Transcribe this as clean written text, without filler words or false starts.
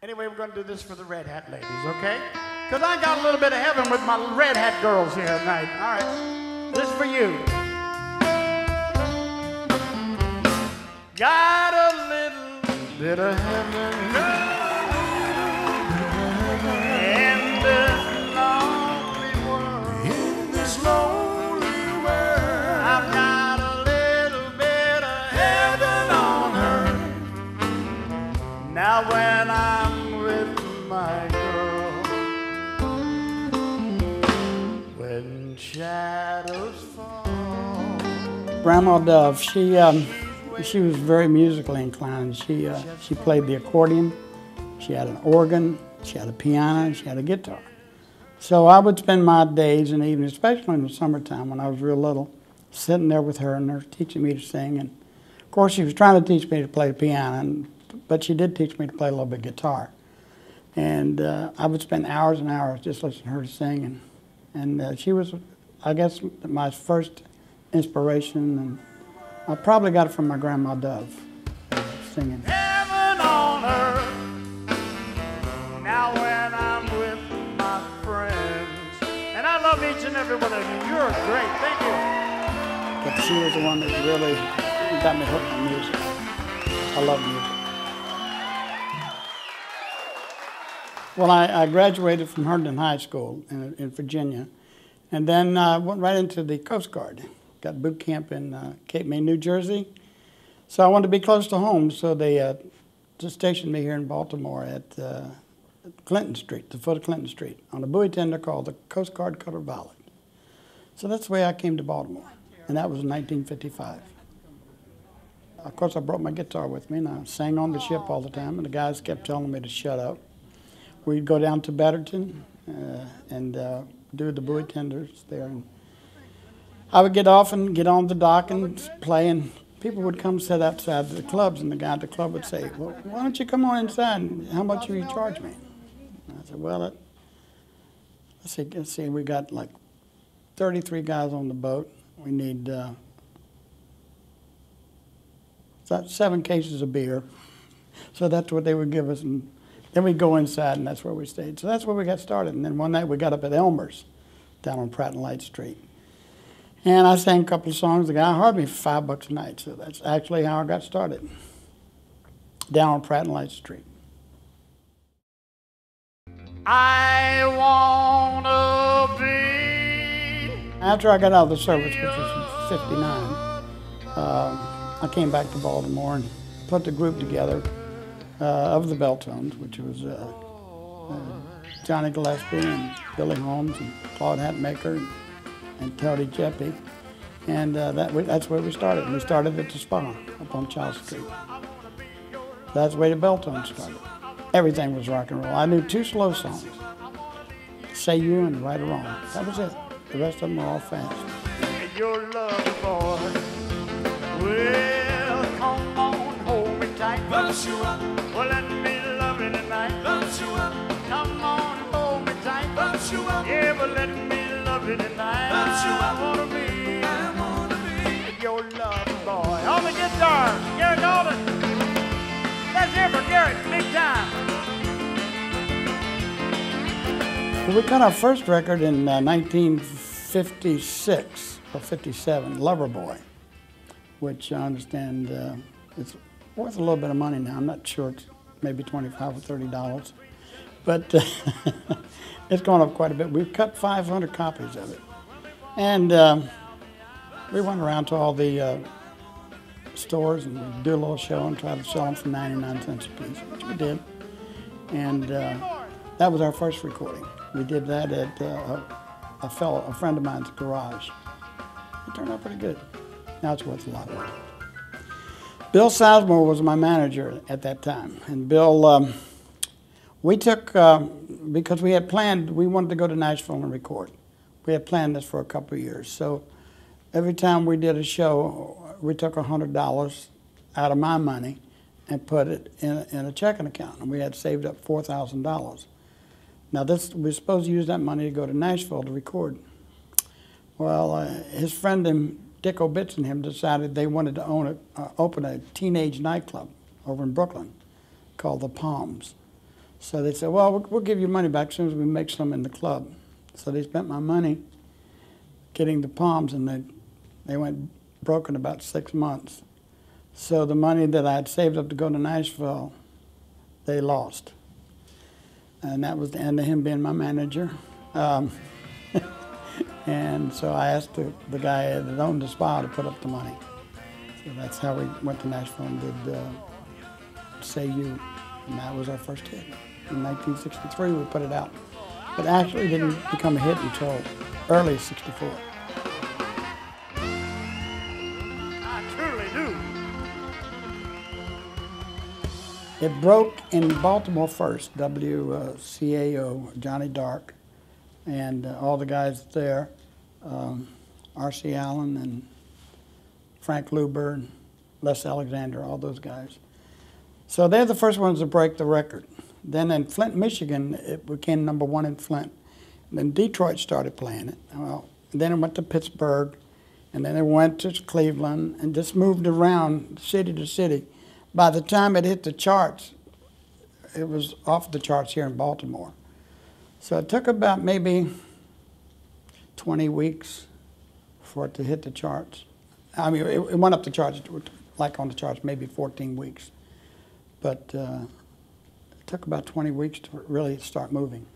Anyway, we're going to do this for the Red Hat ladies, okay? Because I got a little bit of heaven with my Red Hat girls here tonight. All right, this is for you. Got a little bit of heaven in this lonely world. In this lonely world, I've got a little bit of heaven on earth. Now when I'm with my girl, when shadows fall. Grandma Dove, she was very musically inclined. She played the accordion, she had an organ, she had a piano, and she had a guitar. So I would spend my days and evenings, especially in the summertime when I was real little, sitting there with her and her teaching me to sing. And of course she was trying to teach me to play the piano, but she did teach me to play a little bit of guitar. And I would spend hours and hours just listening to her sing. And she was, I guess, my first inspiration. And I probably got it from my Grandma Dove, singing. Heaven on earth, now when I'm with my friends. And I love each and every one of you. You're great, thank you. But she was the one that really got me hooked on music. I love music. Well, I graduated from Herndon High School in Virginia, and then went right into the Coast Guard. Got boot camp in Cape May, New Jersey. So I wanted to be close to home, so they just stationed me here in Baltimore at Clinton Street, the foot of Clinton Street, on a buoy tender called the Coast Guard Cutter Violet. So that's the way I came to Baltimore, and that was in 1955. Of course, I brought my guitar with me, and I sang on the ship all the time, and the guys kept telling me to shut up. We'd go down to Betterton and do the buoy tenders there. And I would get off and get on the dock and play, and people would come sit outside the clubs, and the guy at the club would say, well, why don't you come on inside, and how much will you charge me? And I said, well, let's see, we got like 33 guys on the boat. We need 7 cases of beer. So that's what they would give us, and then we'd go inside, and that's where we stayed. So that's where we got started. And then one night we got up at Elmer's down on Pratt and Light Street. And I sang a couple of songs. The guy hired me for $5 a night. So that's actually how I got started, down on Pratt and Light Street. I wanna be. After I got out of the service, which was in '59, I came back to Baltimore and put the group together of the Belltones, which was Johnny Gillespie and Billy Holmes and Claude Hatmaker and Tony Jeppy. And that's where we started. We started at the Spa up on Charles Street. That's the way the Belltones started. Everything was rock and roll. I knew 2 slow songs, Say You and Right or Wrong. That was it. The rest of them were all fast. Your love, boy, well, come on, hold me tight. Bumps you up. Well, let me love you tonight. Bumps you up. Come on, hold me tight. Bumps you up. Yeah, but let me love you tonight. Bumps you up. I wanna be your love boy. On the guitar, Garrett Golden. Let's hear for Garrett, big time. We got our first record in 1956 or 57, Loverboy, which I understand it's worth a little bit of money now. I'm not sure, it's maybe $25 or $30, but it's gone up quite a bit. We've cut 500 copies of it. And we went around to all the stores and we'd do a little show and try to sell them for 99 cents a piece, which we did. And that was our first recording. We did that at a friend of mine's garage. It turned out pretty good. Now it's worth a lot of money. Bill Sizemore was my manager at that time. And Bill, we took, because we had planned, we wanted to go to Nashville and record. We had planned this for a couple of years. So every time we did a show, we took $100 out of my money and put it in a checking account. And we had saved up $4,000. Now we were supposed to use that money to go to Nashville to record. Well, his friend Dick Obitz and him decided they wanted to open a teenage nightclub over in Brooklyn called the Palms. So they said, well, we'll give you money back as soon as we make some in the club. So they spent my money getting the Palms, and they went broke in about 6 months. So the money that I had saved up to go to Nashville, they lost. And that was the end of him being my manager. And so I asked the guy that owned the spa to put up the money. So that's how we went to Nashville and did Say You. And that was our first hit. In 1963, we put it out. But actually it didn't become a hit until early '64. I truly do. It broke in Baltimore first, WCAO, Johnny Dark, and all the guys there, R.C. Allen and Frank Luber and Les Alexander, all those guys. So they're the first ones to break the record. Then in Flint, Michigan, it became #1 in Flint. And then Detroit started playing it. Well, then it went to Pittsburgh, and then it went to Cleveland, and just moved around city to city. By the time it hit the charts, it was off the charts here in Baltimore. So it took about maybe 20 weeks for it to hit the charts. I mean, it went up the charts, like on the charts, maybe 14 weeks. But it took about 20 weeks to really start moving.